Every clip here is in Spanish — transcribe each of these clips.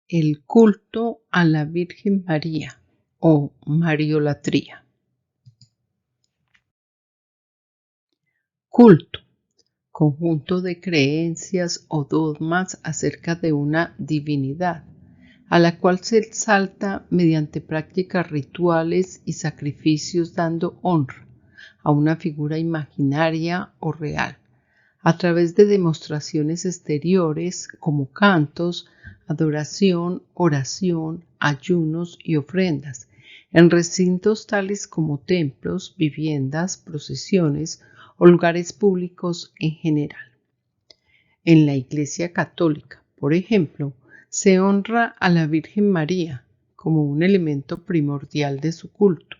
El culto a la Virgen María o Mariolatría. Culto: conjunto de creencias o dogmas acerca de una divinidad, a la cual se exalta mediante prácticas rituales y sacrificios, dando honra a una figura imaginaria o real, a través de demostraciones exteriores como cantos, adoración, oración, ayunos y ofrendas, en recintos tales como templos, viviendas, procesiones o lugares públicos en general. En la Iglesia Católica, por ejemplo, se honra a la Virgen María como un elemento primordial de su culto,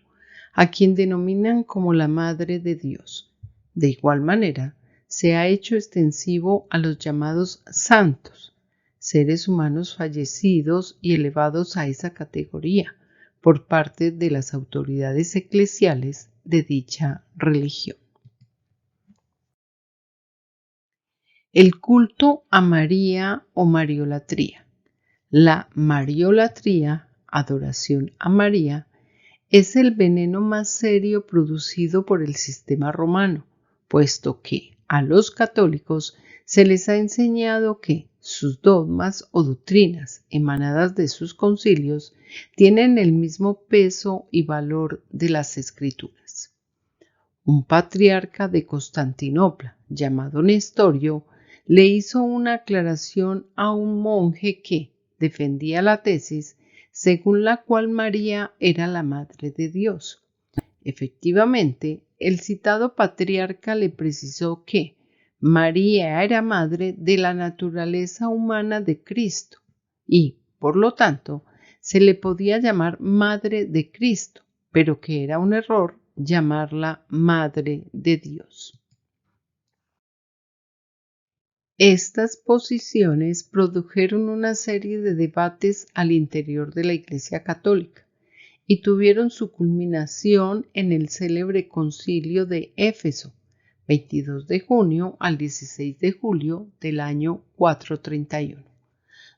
a quien denominan como la Madre de Dios. De igual manera, se ha hecho extensivo a los llamados santos, seres humanos fallecidos y elevados a esa categoría por parte de las autoridades eclesiales de dicha religión. El culto a María o Mariolatría. La Mariolatría, adoración a María, es el veneno más serio producido por el sistema romano, puesto que a los católicos se les ha enseñado que sus dogmas o doctrinas emanadas de sus concilios tienen el mismo peso y valor de las escrituras. Un patriarca de Constantinopla, llamado Nestorio, le hizo una aclaración a un monje que defendía la tesis según la cual María era la Madre de Dios. Efectivamente, el citado patriarca le precisó que María era madre de la naturaleza humana de Cristo y, por lo tanto, se le podía llamar Madre de Cristo, pero que era un error llamarla Madre de Dios. Estas posiciones produjeron una serie de debates al interior de la Iglesia Católica y tuvieron su culminación en el célebre Concilio de Éfeso, 22 de junio al 16 de julio del año 431,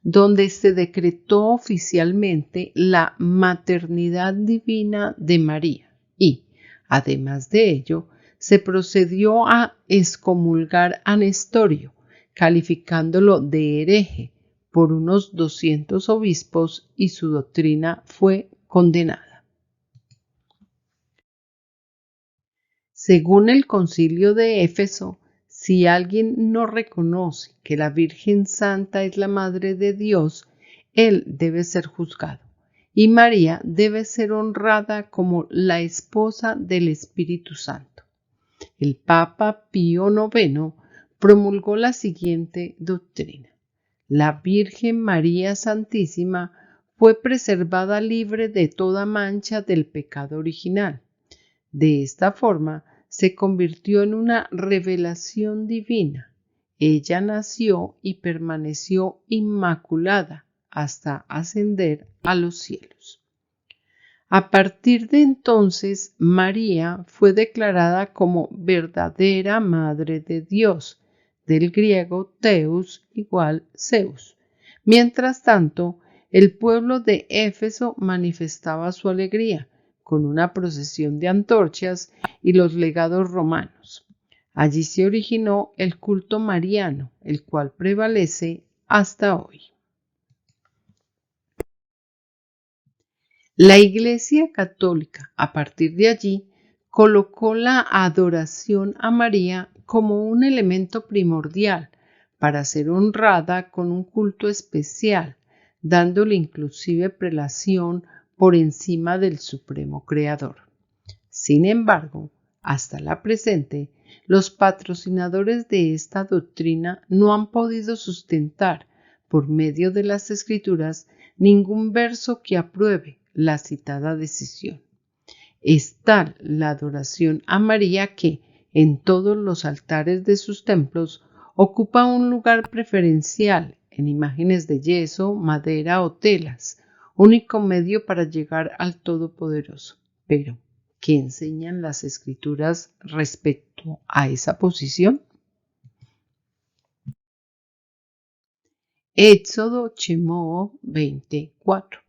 donde se decretó oficialmente la maternidad divina de María y, además de ello, se procedió a excomulgar a Nestorio, calificándolo de hereje por unos 200 obispos, y su doctrina fue condenada. Según el Concilio de Éfeso, si alguien no reconoce que la Virgen Santa es la Madre de Dios, él debe ser juzgado, y María debe ser honrada como la esposa del Espíritu Santo. El Papa Pío IX promulgó la siguiente doctrina: la Virgen María Santísima fue preservada libre de toda mancha del pecado original. De esta forma, se convirtió en una revelación divina. Ella nació y permaneció inmaculada hasta ascender a los cielos. A partir de entonces, María fue declarada como verdadera Madre de Dios, del griego Theus igual Zeus. Mientras tanto, el pueblo de Éfeso manifestaba su alegría con una procesión de antorchas y los legados romanos. Allí se originó el culto mariano, el cual prevalece hasta hoy. La Iglesia Católica, a partir de allí, colocó la adoración a María como un elemento primordial para ser honrada con un culto especial, dándole inclusive prelación por encima del Supremo Creador. Sin embargo, hasta la presente, los patrocinadores de esta doctrina no han podido sustentar, por medio de las Escrituras, ningún verso que apruebe la citada decisión. Es tal la adoración a María que, en todos los altares de sus templos, ocupa un lugar preferencial en imágenes de yeso, madera o telas, único medio para llegar al Todopoderoso. Pero, ¿qué enseñan las Escrituras respecto a esa posición? Éxodo Shemó 24.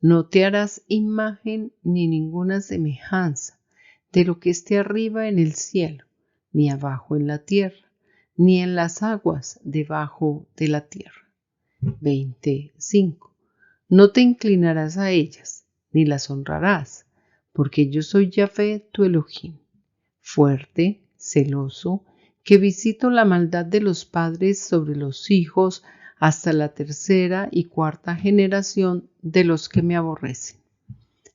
No te harás imagen ni ninguna semejanza de lo que esté arriba en el cielo, ni abajo en la tierra, ni en las aguas debajo de la tierra. 25. No te inclinarás a ellas, ni las honrarás, porque yo soy Yahvé tu Elohim, fuerte, celoso, que visito la maldad de los padres sobre los hijos hasta la tercera y cuarta generación de los que me aborrecen.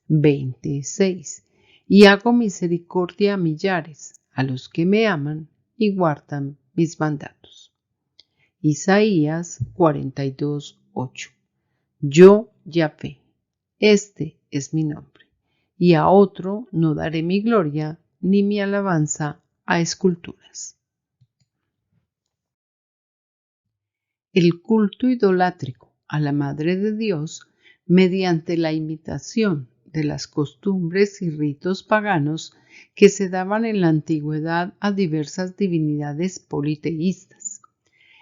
26. Y hago misericordia a millares, a los que me aman y guardan mis mandatos. Isaías 42:8. Yo, Yahvé, este es mi nombre, y a otro no daré mi gloria ni mi alabanza a esculturas. El culto idolátrico a la Madre de Dios, mediante la imitación de las costumbres y ritos paganos que se daban en la antigüedad a diversas divinidades politeístas.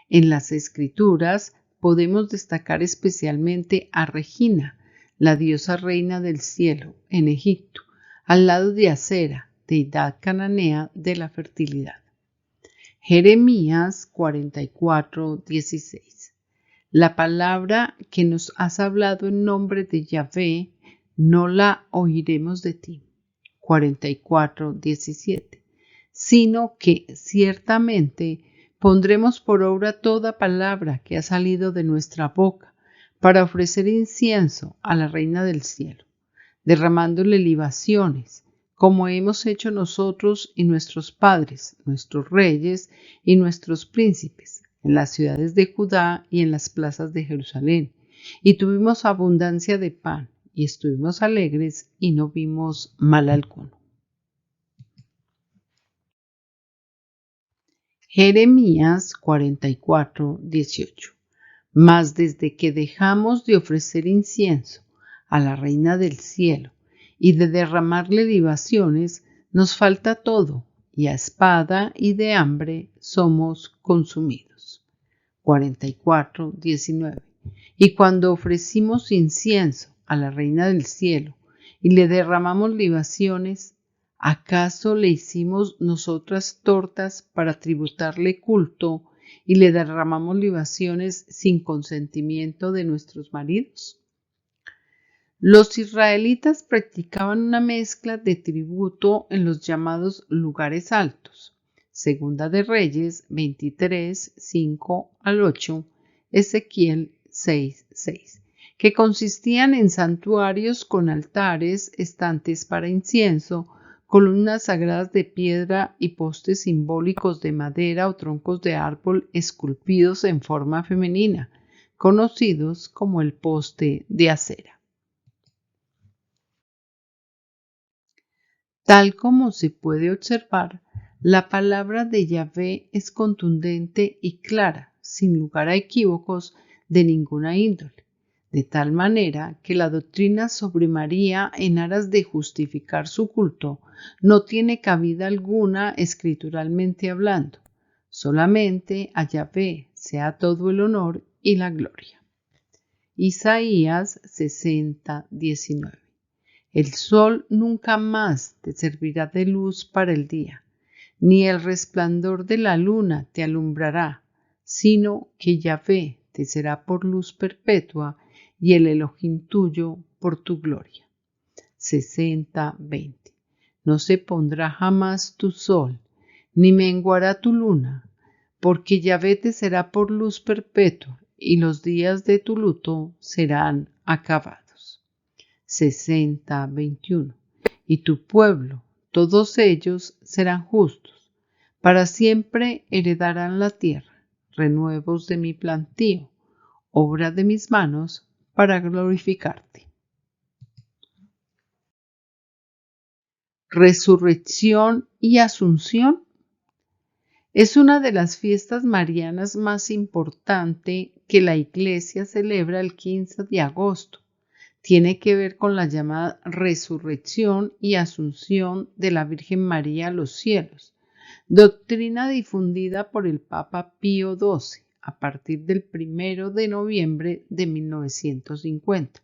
En las Escrituras podemos destacar especialmente a Regina, la diosa reina del cielo, en Egipto, al lado de Acera, deidad cananea de la fertilidad. Jeremías 44:16. La palabra que nos has hablado en nombre de Yahvé, no la oiremos de ti. 44:17. Sino que ciertamente pondremos por obra toda palabra que ha salido de nuestra boca para ofrecer incienso a la Reina del Cielo, derramándole libaciones, como hemos hecho nosotros y nuestros padres, nuestros reyes y nuestros príncipes, en las ciudades de Judá y en las plazas de Jerusalén. Y tuvimos abundancia de pan, y estuvimos alegres, y no vimos mal alguno. Jeremías 44:18. Mas desde que dejamos de ofrecer incienso a la Reina del Cielo y de derramarle libaciones, nos falta todo, y a espada y de hambre somos consumidos. 44:19. Y cuando ofrecimos incienso a la Reina del Cielo y le derramamos libaciones, ¿acaso le hicimos nosotras tortas para tributarle culto y le derramamos libaciones sin consentimiento de nuestros maridos? Los israelitas practicaban una mezcla de tributo en los llamados lugares altos. Segunda de Reyes 23:5-8, Ezequiel 6:6, que consistían en santuarios con altares, estantes para incienso, columnas sagradas de piedra y postes simbólicos de madera o troncos de árbol esculpidos en forma femenina, conocidos como el poste de Acera. Tal como se puede observar, la palabra de Yahvé es contundente y clara, sin lugar a equívocos de ninguna índole, de tal manera que la doctrina sobre María en aras de justificar su culto no tiene cabida alguna escrituralmente hablando. Solamente a Yahvé sea todo el honor y la gloria. Isaías 60:19. El sol nunca más te servirá de luz para el día, ni el resplandor de la luna te alumbrará, sino que Yahvé te será por luz perpetua y el Elohim tuyo por tu gloria. 60:20. No se pondrá jamás tu sol, ni menguará tu luna, porque Yahvé te será por luz perpetua y los días de tu luto serán acabados. 60:21. Y tu pueblo, todos ellos serán justos, para siempre heredarán la tierra, renuevos de mi plantío, obra de mis manos, para glorificarte. Resurrección y Asunción es una de las fiestas marianas más importantes que la Iglesia celebra el 15 de agosto. Tiene que ver con la llamada resurrección y asunción de la Virgen María a los cielos, doctrina difundida por el Papa Pío XII a partir del 1 de noviembre de 1950.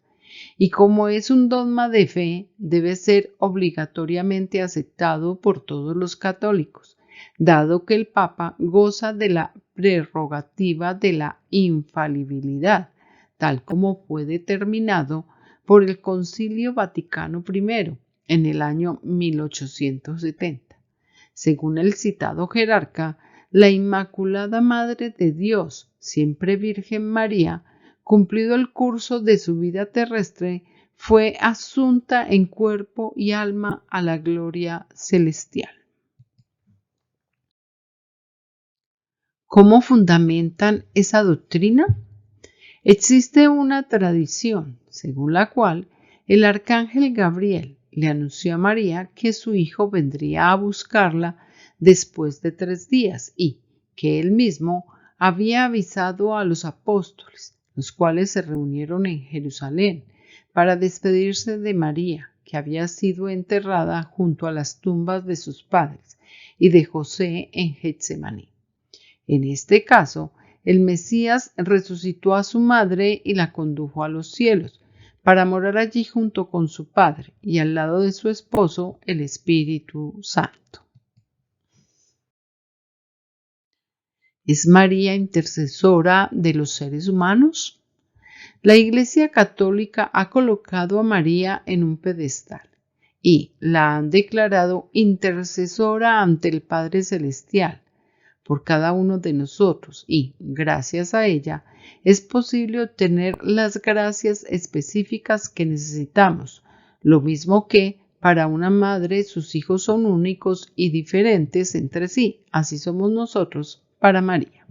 Y como es un dogma de fe, debe ser obligatoriamente aceptado por todos los católicos, dado que el Papa goza de la prerrogativa de la infalibilidad, tal como fue determinado por el Concilio Vaticano I en el año 1870. Según el citado jerarca, la Inmaculada Madre de Dios, siempre Virgen María, cumplido el curso de su vida terrestre, fue asunta en cuerpo y alma a la gloria celestial. ¿Cómo fundamentan esa doctrina? Existe una tradición según la cual el arcángel Gabriel le anunció a María que su hijo vendría a buscarla después de 3 días y que él mismo había avisado a los apóstoles, los cuales se reunieron en Jerusalén para despedirse de María, que había sido enterrada junto a las tumbas de sus padres y de José en Getsemaní. En este caso, el Mesías resucitó a su madre y la condujo a los cielos, para morar allí junto con su Padre y al lado de su esposo, el Espíritu Santo. ¿Es María intercesora de los seres humanos? La Iglesia Católica ha colocado a María en un pedestal y la han declarado intercesora ante el Padre Celestial por cada uno de nosotros y, gracias a ella, es posible obtener las gracias específicas que necesitamos, lo mismo que para una madre sus hijos son únicos y diferentes entre sí, así somos nosotros para María.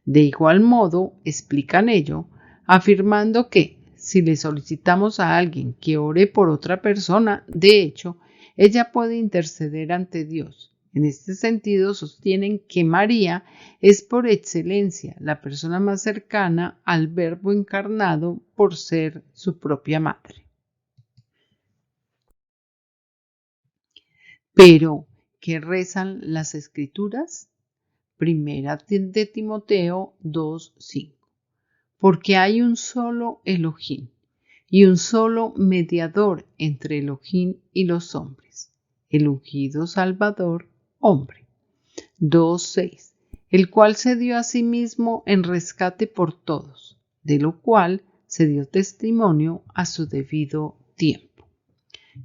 De igual modo, explican ello, afirmando que si le solicitamos a alguien que ore por otra persona, de hecho, ella puede interceder ante Dios. En este sentido, sostienen que María es por excelencia la persona más cercana al Verbo encarnado por ser su propia madre. Pero, ¿qué rezan las Escrituras? Primera de Timoteo 2:5. Porque hay un solo Elohim y un solo mediador entre Elohim y los hombres, el ungido Salvador, hombre. 2:6. El cual se dio a sí mismo en rescate por todos, de lo cual se dio testimonio a su debido tiempo.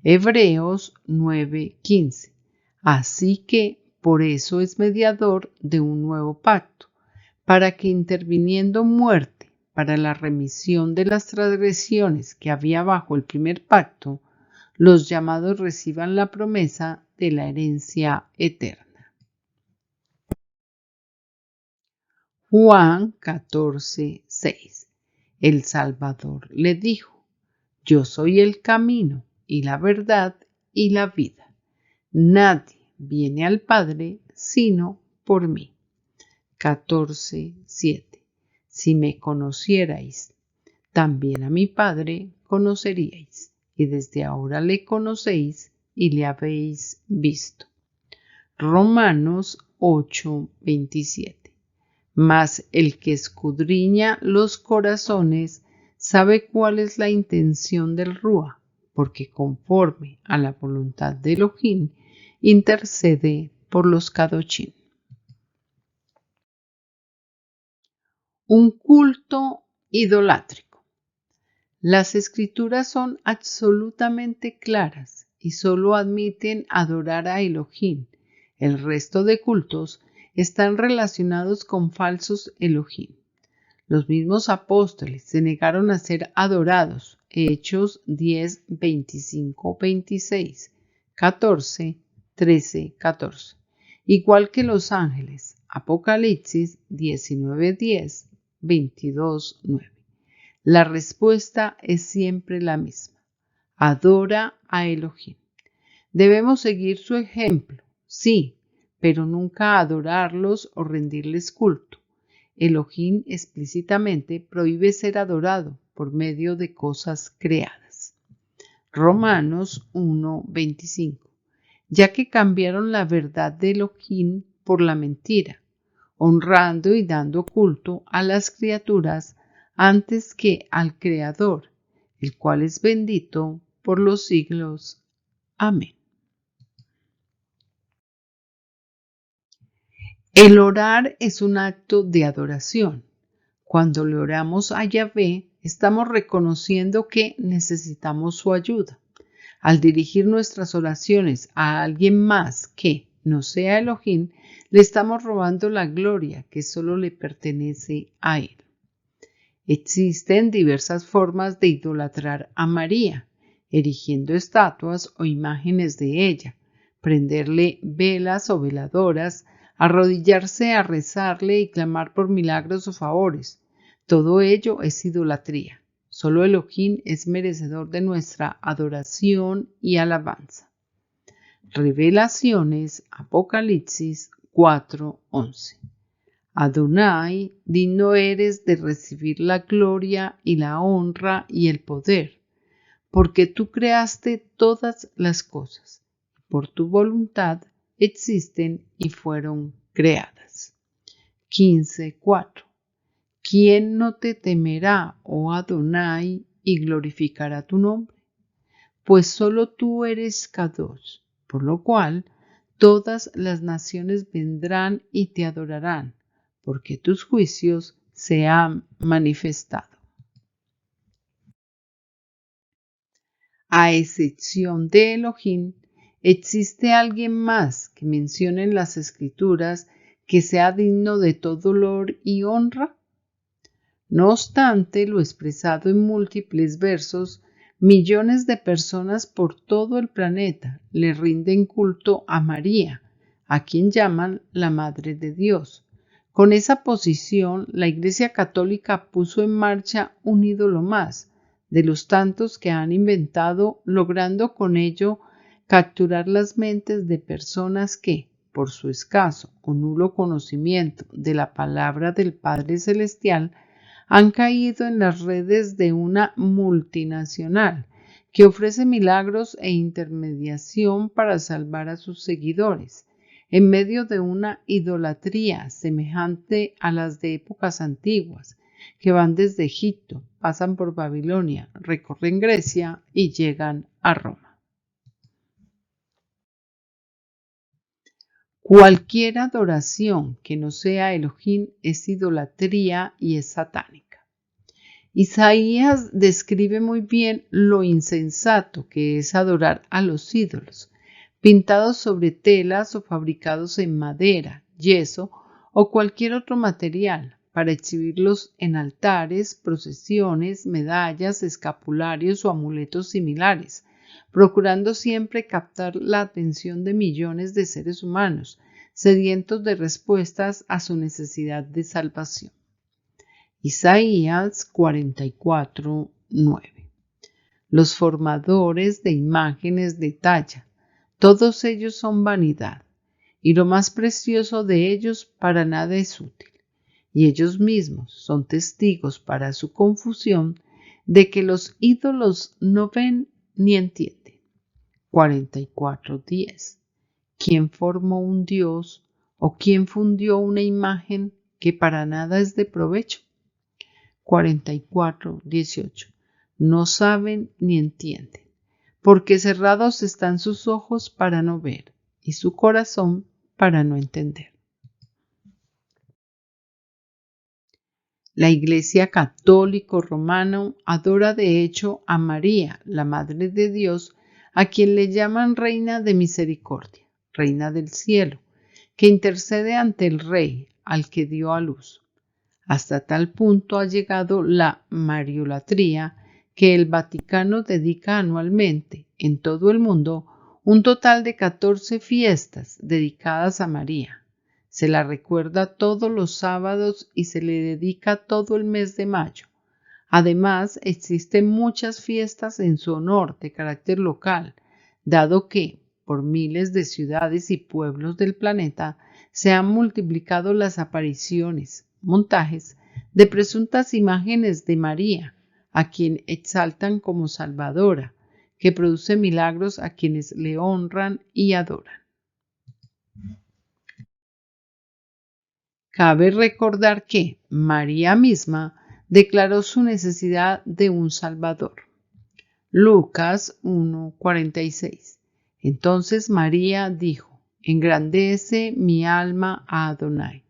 Hebreos 9:15. Así que por eso es mediador de un nuevo pacto, para que interviniendo muerte para la remisión de las transgresiones que había bajo el primer pacto, los llamados reciban la promesa de la herencia eterna. Juan 14:6. El Salvador le dijo: Yo soy el camino y la verdad y la vida. Nadie viene al Padre sino por mí. 14:7. Si me conocierais, también a mi Padre conoceríais, y desde ahora le conocéis y le habéis visto. Romanos 8:27. Mas el que escudriña los corazones sabe cuál es la intención del Rúa, porque conforme a la voluntad de Elohim intercede por los Kadoshim. Un culto idolátrico. Las escrituras son absolutamente claras y solo admiten adorar a Elohim. El resto de cultos están relacionados con falsos Elohim. Los mismos apóstoles se negaron a ser adorados. Hechos 10, 25, 26, 14, 13, 14. Igual que los ángeles. Apocalipsis 19, 10, 22, 9. La respuesta es siempre la misma. Adora a Elohim. Debemos seguir su ejemplo, sí, pero nunca adorarlos o rendirles culto. Elohim explícitamente prohíbe ser adorado por medio de cosas creadas. Romanos 1:25. Ya que cambiaron la verdad de Elohim por la mentira, honrando y dando culto a las criaturas antes que al Creador, el cual es bendito por los siglos. Amén. El orar es un acto de adoración. Cuando le oramos a Yahvé, estamos reconociendo que necesitamos su ayuda. Al dirigir nuestras oraciones a alguien más que no sea Elohim, le estamos robando la gloria que solo le pertenece a él. Existen diversas formas de idolatrar a María, erigiendo estatuas o imágenes de ella, prenderle velas o veladoras, arrodillarse a rezarle y clamar por milagros o favores. Todo ello es idolatría. Solo Elohim es merecedor de nuestra adoración y alabanza. Revelaciones, Apocalipsis 4:11. Adonai, digno eres de recibir la gloria y la honra y el poder, porque tú creaste todas las cosas. Por tu voluntad existen y fueron creadas. 15:4. ¿Quién no te temerá, oh Adonai, y glorificará tu nombre? Pues solo tú eres Kadosh, por lo cual todas las naciones vendrán y te adorarán, porque tus juicios se han manifestado. A excepción de Elohim, ¿existe alguien más que mencione en las Escrituras que sea digno de todo honor y honra? No obstante lo expresado en múltiples versos, millones de personas por todo el planeta le rinden culto a María, a quien llaman la Madre de Dios. Con esa posición, la Iglesia Católica puso en marcha un ídolo más, de los tantos que han inventado, logrando con ello capturar las mentes de personas que, por su escaso o nulo conocimiento de la palabra del Padre Celestial, han caído en las redes de una multinacional que ofrece milagros e intermediación para salvar a sus seguidores, en medio de una idolatría semejante a las de épocas antiguas, que van desde Egipto, pasan por Babilonia, recorren Grecia y llegan a Roma. Cualquier adoración que no sea Elohim es idolatría y es satánica. Isaías describe muy bien lo insensato que es adorar a los ídolos, pintados sobre telas o fabricados en madera, yeso o cualquier otro material, para exhibirlos en altares, procesiones, medallas, escapularios o amuletos similares, procurando siempre captar la atención de millones de seres humanos, sedientos de respuestas a su necesidad de salvación. Isaías 44:9. Los formadores de imágenes de talla, todos ellos son vanidad, y lo más precioso de ellos para nada es útil, y ellos mismos son testigos para su confusión de que los ídolos no ven ni entienden. 44:10. ¿Quién formó un dios o quién fundió una imagen que para nada es de provecho? 44:18. No saben ni entienden, porque cerrados están sus ojos para no ver y su corazón para no entender. La Iglesia Católico Romana adora de hecho a María, la Madre de Dios, a quien le llaman Reina de Misericordia, Reina del Cielo, que intercede ante el Rey, al que dio a luz. Hasta tal punto ha llegado la mariolatría que el Vaticano dedica anualmente, en todo el mundo, un total de 14 fiestas dedicadas a María. Se la recuerda todos los sábados y se le dedica todo el mes de mayo. Además, existen muchas fiestas en su honor de carácter local, dado que, por miles de ciudades y pueblos del planeta, se han multiplicado las apariciones, montajes de presuntas imágenes de María, a quien exaltan como Salvadora, que produce milagros a quienes le honran y adoran. Cabe recordar que María misma declaró su necesidad de un Salvador. Lucas 1:46. Entonces María dijo: Engrandece mi alma a Adonai.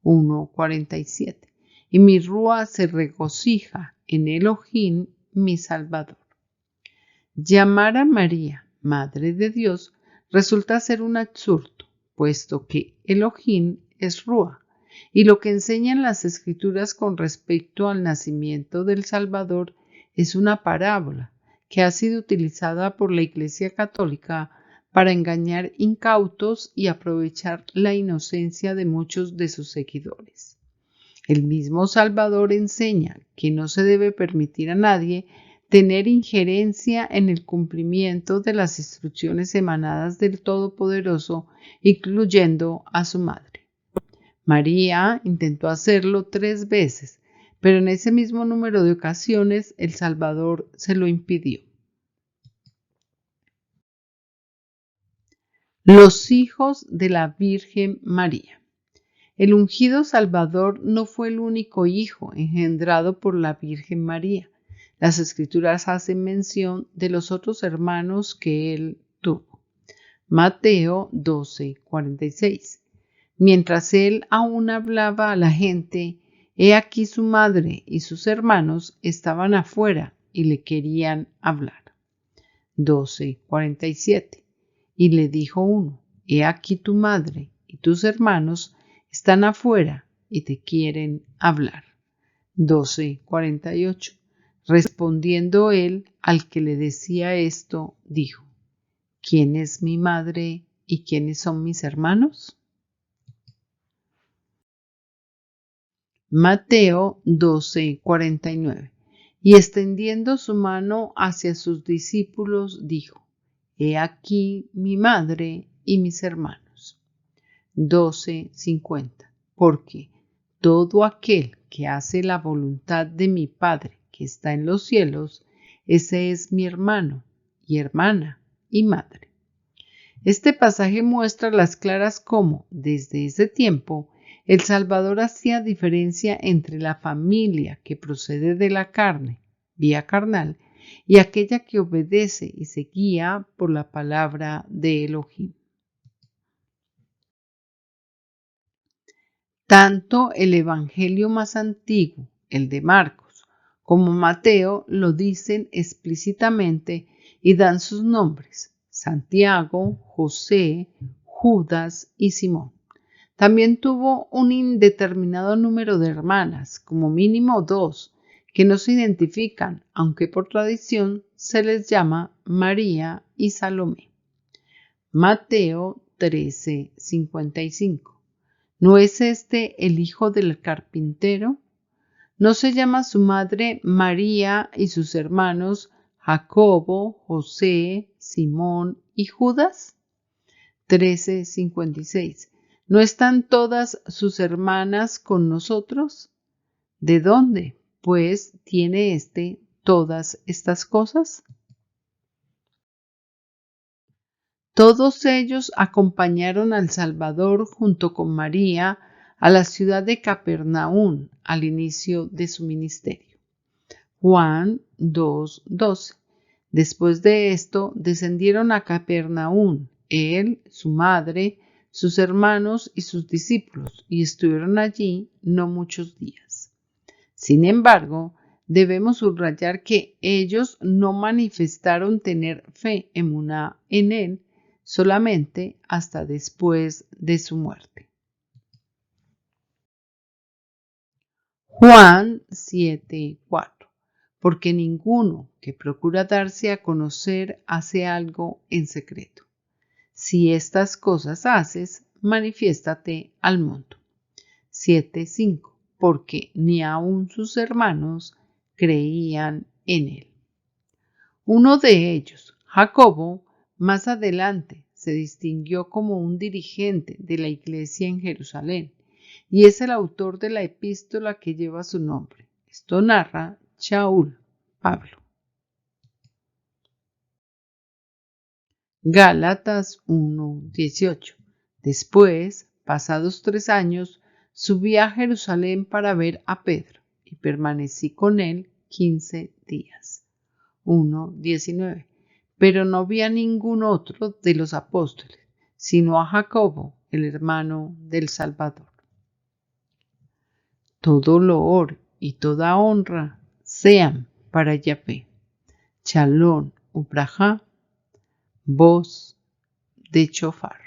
1:47. Y mi rúa se regocija en Elohim, mi Salvador. Llamar a María Madre de Dios resulta ser un absurdo, puesto que Elohim es rúa, y lo que enseñan las Escrituras con respecto al nacimiento del Salvador es una parábola que ha sido utilizada por la Iglesia Católica para engañar incautos y aprovechar la inocencia de muchos de sus seguidores. El mismo Salvador enseña que no se debe permitir a nadie tener injerencia en el cumplimiento de las instrucciones emanadas del Todopoderoso, incluyendo a su madre. María intentó hacerlo 3 veces, pero en ese mismo número de ocasiones el Salvador se lo impidió. Los hijos de la Virgen María. El ungido Salvador no fue el único hijo engendrado por la Virgen María. Las Escrituras hacen mención de los otros hermanos que él tuvo. Mateo 12:46. Mientras él aún hablaba a la gente, he aquí su madre y sus hermanos estaban afuera y le querían hablar. 12:47. Y le dijo uno: he aquí tu madre y tus hermanos están afuera y te quieren hablar. 12:48. Respondiendo él al que le decía esto, dijo: ¿quién es mi madre y quiénes son mis hermanos? Mateo 12:49. Y extendiendo su mano hacia sus discípulos, dijo: he aquí mi madre y mis hermanos. 12:50. Porque todo aquel que hace la voluntad de mi Padre que está en los cielos, ese es mi hermano y hermana y madre. Este pasaje muestra a las claras cómo, desde ese tiempo, el Salvador hacía diferencia entre la familia que procede de la carne, vía carnal, y aquella que obedece y se guía por la palabra de Elohim. Tanto el Evangelio más antiguo, el de Marcos, como Mateo lo dicen explícitamente y dan sus nombres: Santiago, José, Judas y Simón. También tuvo un indeterminado número de hermanas, como mínimo 2, que no se identifican, aunque por tradición se les llama María y Salomé. Mateo 13:55. ¿No es este el hijo del carpintero? ¿No se llama su madre María y sus hermanos Jacobo, José, Simón y Judas? 13:56. ¿No están todas sus hermanas con nosotros? ¿De dónde, pues, tiene éste todas estas cosas? Todos ellos acompañaron al Salvador junto con María a la ciudad de Capernaum al inicio de su ministerio. Juan 2:12. Después de esto descendieron a Capernaum, él, su madre, sus hermanos y sus discípulos, y estuvieron allí no muchos días. Sin embargo, debemos subrayar que ellos no manifestaron tener fe emuná en él solamente hasta después de su muerte. Juan 7:4. Porque ninguno que procura darse a conocer hace algo en secreto. Si estas cosas haces, manifiéstate al mundo. 7:5. Porque ni aun sus hermanos creían en él. Uno de ellos, Jacobo, más adelante se distinguió como un dirigente de la iglesia en Jerusalén y es el autor de la epístola que lleva su nombre. Esto narra Shaul, Pablo. Gálatas 1:18. Después, pasados 3 años, subí a Jerusalén para ver a Pedro y permanecí con él 15 días. 1:19. Pero no vi a ningún otro de los apóstoles, sino a Jacobo, el hermano del Salvador. Todo loor y toda honra sean para Yahvé. Shalom ubrajá, voz de chofar.